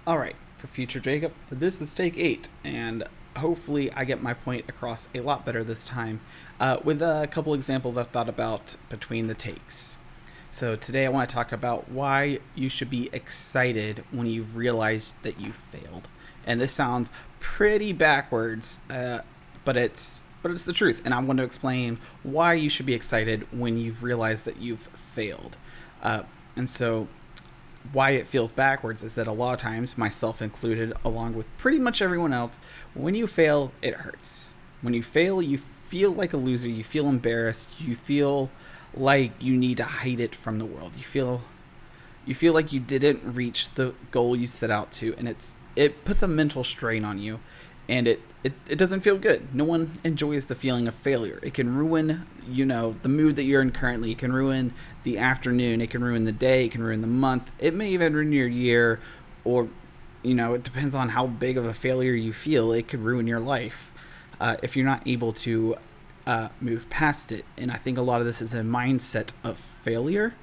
Alright, for future Jacob, this is take 8, and hopefully I get my point across a lot better this time with a couple examples I've thought about between the takes. So today I want to talk about why you should be excited when you've realized that you failed. And this sounds pretty backwards, but it's the truth, and I want to explain why you should be excited when you've realized that you've failed. And so why it feels backwards is that a lot of times, myself included, along with pretty much everyone else, when you fail, it hurts. When you fail, you feel like a loser, you feel embarrassed, you feel like you need to hide it from the world. You feel like you didn't reach the goal you set out to, and it puts a mental strain on you, and it doesn't feel good. No one enjoys the feeling of failure. It can ruin, the mood that you're in currently. It can ruin the afternoon. It can ruin the day. It can ruin the month. It may even ruin your year, or, it depends on how big of a failure you feel. It could ruin your life if you're not able to move past it. And I think a lot of this is a mindset of failure,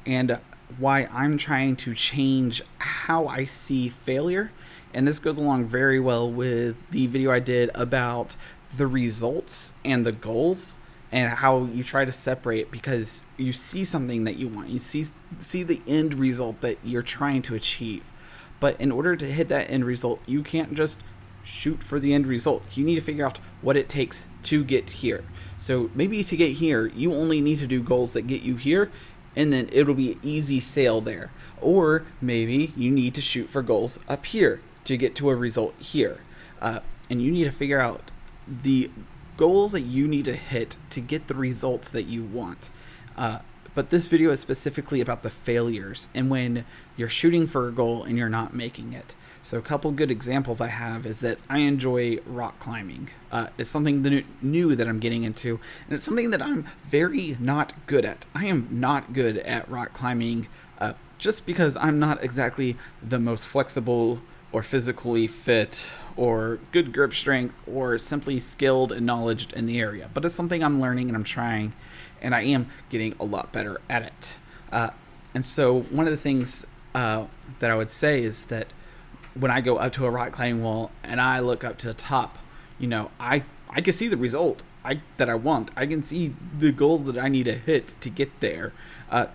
and why I'm trying to change how I see failure. And this goes along very well with the video I did about the results and the goals, and how you try to separate, because you see something that you want. You see the end result that you're trying to achieve. But in order to hit that end result, you can't just shoot for the end result. You need to figure out what it takes to get here. So maybe to get here, you only need to do goals that get you here, and then it'll be an easy sail there. Or maybe you need to shoot for goals up here to get to a result here. And you need to figure out the goals that you need to hit to get the results that you want. But this video is specifically about the failures and when you're shooting for a goal and you're not making it. So a couple good examples I have is that I enjoy rock climbing. It's something new that I'm getting into, and it's something that I'm very not good at. I am not good at rock climbing just because I'm not exactly the most flexible or physically fit or good grip strength or simply skilled and knowledgeable in the area. But it's something I'm learning and I'm trying, and I am getting a lot better at it. And so one of the things that I would say is that when I go up to a rock climbing wall and I look up to the top, I can see the result that I want. I can see the goals that I need to hit to get there.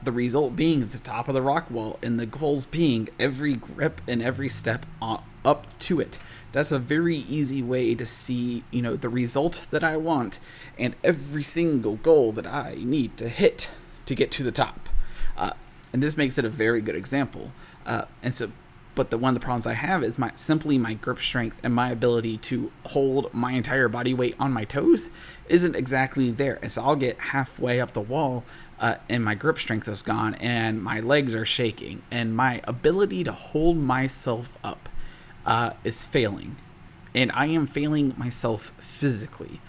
The result being the top of the rock wall, and the goals being every grip and every step up to it. That's a very easy way to see, the result that I want and every single goal that I need to hit to get to the top. And this makes it a very good example. But one of the problems I have is my grip strength and my ability to hold my entire body weight on my toes isn't exactly there. And so I'll get halfway up the wall and my grip strength is gone and my legs are shaking and my ability to hold myself up is failing. And I am failing myself physically.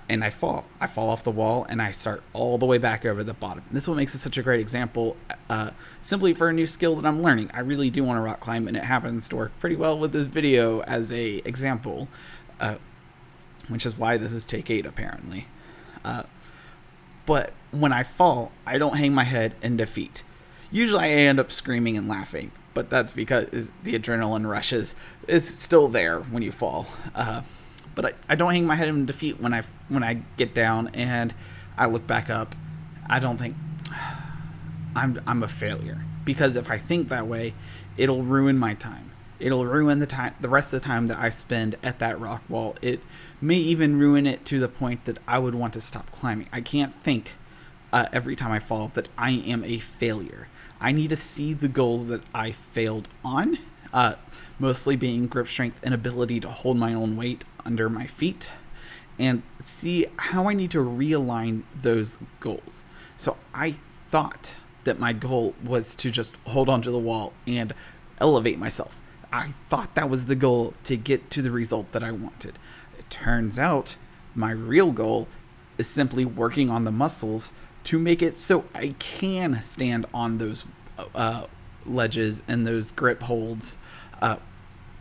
And I fall off the wall, and I start all the way back over the bottom. And this is what makes it such a great example, simply for a new skill that I'm learning. I really do want to rock climb, and it happens to work pretty well with this video as a example, which is why this is take 8 apparently. But when I fall, I don't hang my head in defeat. Usually I end up screaming and laughing, but that's because the adrenaline rushes is still there when you fall. But I don't hang my head in defeat when I get down and I look back up. I don't think I'm a failure, because if I think that way, it'll ruin my time. It'll ruin the rest of the time that I spend at that rock wall. It may even ruin it to the point that I would want to stop climbing. I can't think every time I fall that I am a failure. I need to see the goals that I failed on, mostly being grip strength and ability to hold my own weight under my feet, and see how I need to realign those goals. So I thought that my goal was to just hold onto the wall and elevate myself. I thought that was the goal to get to the result that I wanted. It turns out my real goal is simply working on the muscles to make it so I can stand on those ledges and those grip holds.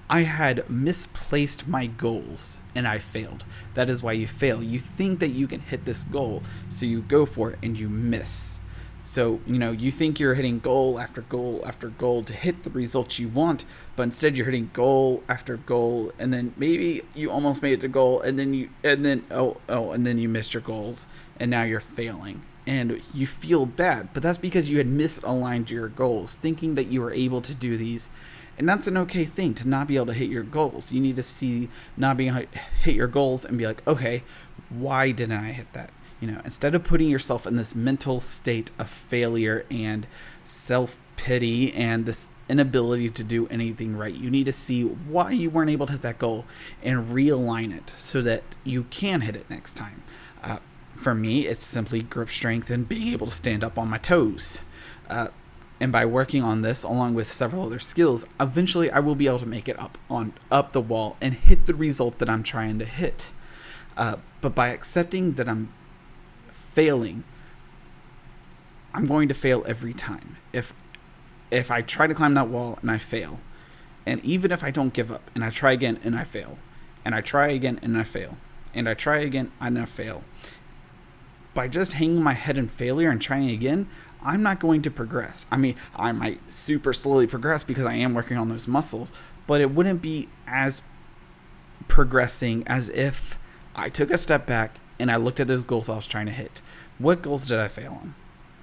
I had misplaced my goals and I failed. That is why you fail. You think that you can hit this goal, so you go for it and you miss. So, you think you're hitting goal after goal after goal to hit the results you want, but instead you're hitting goal after goal, and then maybe you almost made it to goal, and then and then you missed your goals, and now you're failing. And you feel bad, but that's because you had misaligned your goals, thinking that you were able to do these. And that's an okay thing to not be able to hit your goals. You need to see not being able to hit your goals and be like, okay, why didn't I hit that? Instead of putting yourself in this mental state of failure and self-pity and this inability to do anything right, you need to see why you weren't able to hit that goal and realign it so that you can hit it next time. For me, it's simply grip strength and being able to stand up on my toes. And by working on this, along with several other skills, eventually I will be able to make it up the wall and hit the result that I'm trying to hit. But by accepting that I'm failing, I'm going to fail every time. If I try to climb that wall and I fail, and even if I don't give up and I try again and I fail, and I try again and I fail, and I try again and I fail, by just hanging my head in failure and trying again, I'm not going to progress. I mean, I might super slowly progress because I am working on those muscles, but it wouldn't be as progressing as if I took a step back and I looked at those goals I was trying to hit. What goals did I fail on?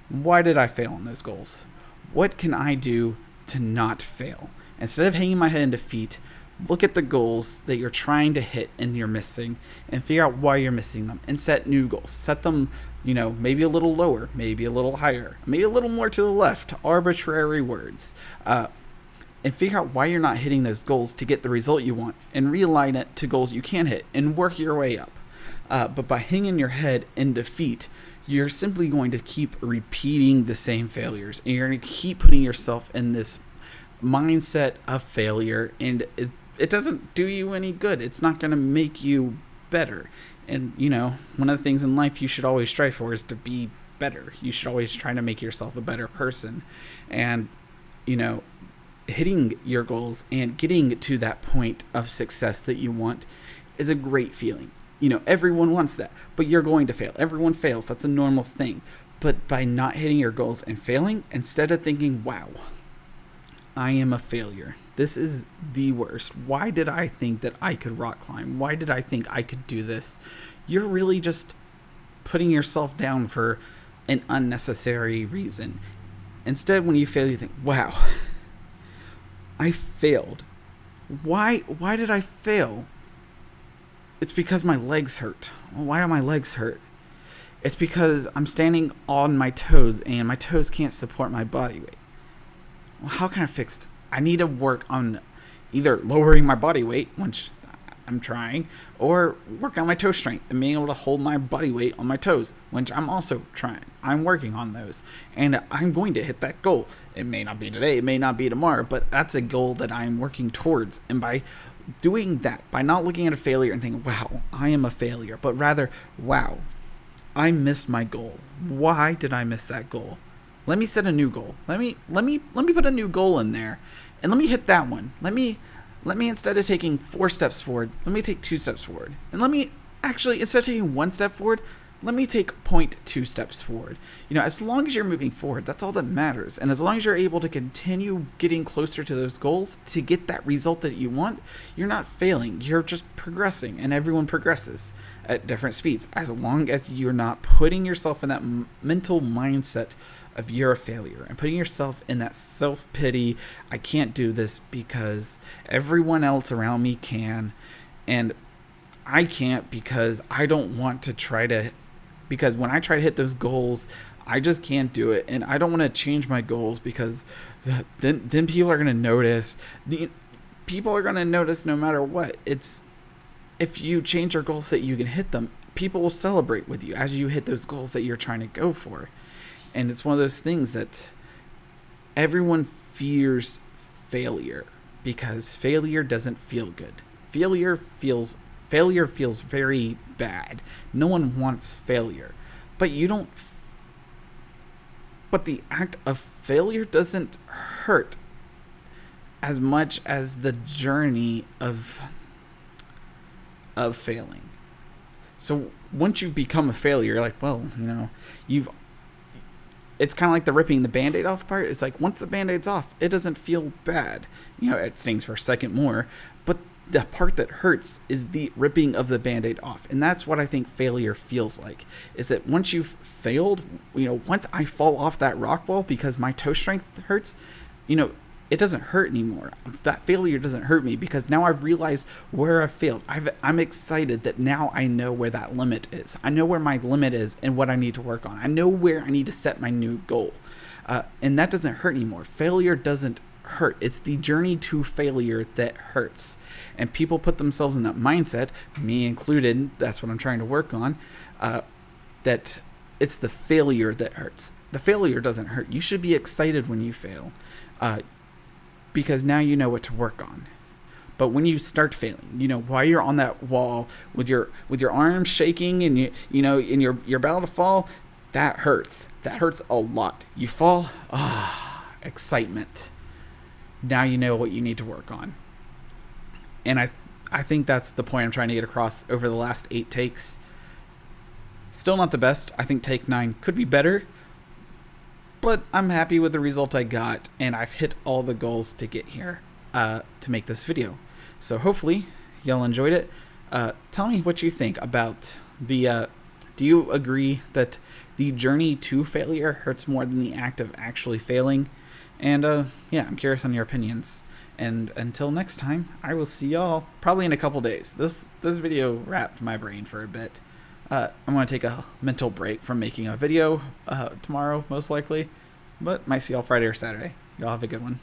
Why did I fail on those goals? What can I do to not fail? Instead of hanging my head in defeat, look at the goals that you're trying to hit and you're missing and figure out why you're missing them and set new goals. Set them, maybe a little lower, maybe a little higher, maybe a little more to the left, arbitrary words. And figure out why you're not hitting those goals to get the result you want and realign it to goals you can hit and work your way up. But by hanging your head in defeat, you're simply going to keep repeating the same failures. And you're going to keep putting yourself in this mindset of failure. And it doesn't do you any good. It's not going to make you better. And, one of the things in life you should always strive for is to be better. You should always try to make yourself a better person. And, hitting your goals and getting to that point of success that you want is a great feeling. Everyone wants that, but you're going to fail. Everyone fails. That's a normal thing. But by not hitting your goals and failing, instead of thinking, wow, I am a failure. This is the worst. Why did I think that I could rock climb? Why did I think I could do this? You're really just putting yourself down for an unnecessary reason. Instead, when you fail, you think, wow, I failed. Why did I fail? It's because my legs hurt. Well, why do my legs hurt? It's because I'm standing on my toes and my toes can't support my body weight. Well, how can I fix it? I need to work on either lowering my body weight, which I'm trying, or work on my toe strength and being able to hold my body weight on my toes, which I'm also trying. I'm working on those, and I'm going to hit that goal. It may not be today, it may not be tomorrow, but that's a goal that I'm working towards. And by doing that, by not looking at a failure and thinking, wow, I am a failure, but rather, wow, I missed my goal. Why did I miss that goal? Let me set a new goal. Let me put a new goal in there, and let me hit that one. Let me instead of taking 4 steps forward, let me take 2 steps forward, and let me actually, instead of taking 1 step forward, let me take 0.2 steps forward. As long as you're moving forward, that's all that matters. And as long as you're able to continue getting closer to those goals to get that result that you want, you're not failing. You're just progressing, and everyone progresses at different speeds. As long as you're not putting yourself in that mental mindset of you're a failure and putting yourself in that self-pity, I can't do this because everyone else around me can, and I can't because I don't want to try to, because when I try to hit those goals, I just can't do it, and I don't want to change my goals because then people are going to notice. People are going to notice no matter what. It's, if you change your goals so that you can hit them, people will celebrate with you as you hit those goals that you're trying to go for. And it's one of those things that everyone fears failure because failure doesn't feel good. Failure feels very bad. No one wants failure. But but the act of failure doesn't hurt as much as the journey of failing. So once you've become a failure, you're like, well, it's kind of like the ripping the Band-Aid off part. It's like once the Band-Aid's off, it doesn't feel bad. It stings for a second more, but the part that hurts is the ripping of the Band-Aid off. And that's what I think failure feels like, is that once you've failed, once I fall off that rock wall because my toe strength hurts, it doesn't hurt anymore. That failure doesn't hurt me because now I've realized where I failed. I'm excited that now I know where that limit is. I know where my limit is and what I need to work on. I know where I need to set my new goal. And that doesn't hurt anymore. Failure doesn't hurt. It's the journey to failure that hurts. And people put themselves in that mindset, me included, that's what I'm trying to work on, that it's the failure that hurts. The failure doesn't hurt. You should be excited when you fail. Because now you know what to work on. But when you start failing, while you're on that wall with your arms shaking and and you're about to fall, that hurts. That hurts a lot. You fall, excitement. Now you know what you need to work on. And I think that's the point I'm trying to get across over the last 8 takes. Still not the best. I think take 9 could be better. But I'm happy with the result I got, and I've hit all the goals to get here to make this video. So hopefully y'all enjoyed it. Tell me what you think about the... do you agree that the journey to failure hurts more than the act of actually failing? And yeah, I'm curious on your opinions. And until next time, I will see y'all probably in a couple days. This video wrapped my brain for a bit. I'm going to take a mental break from making a video tomorrow, most likely. But might see y'all Friday or Saturday. Y'all have a good one.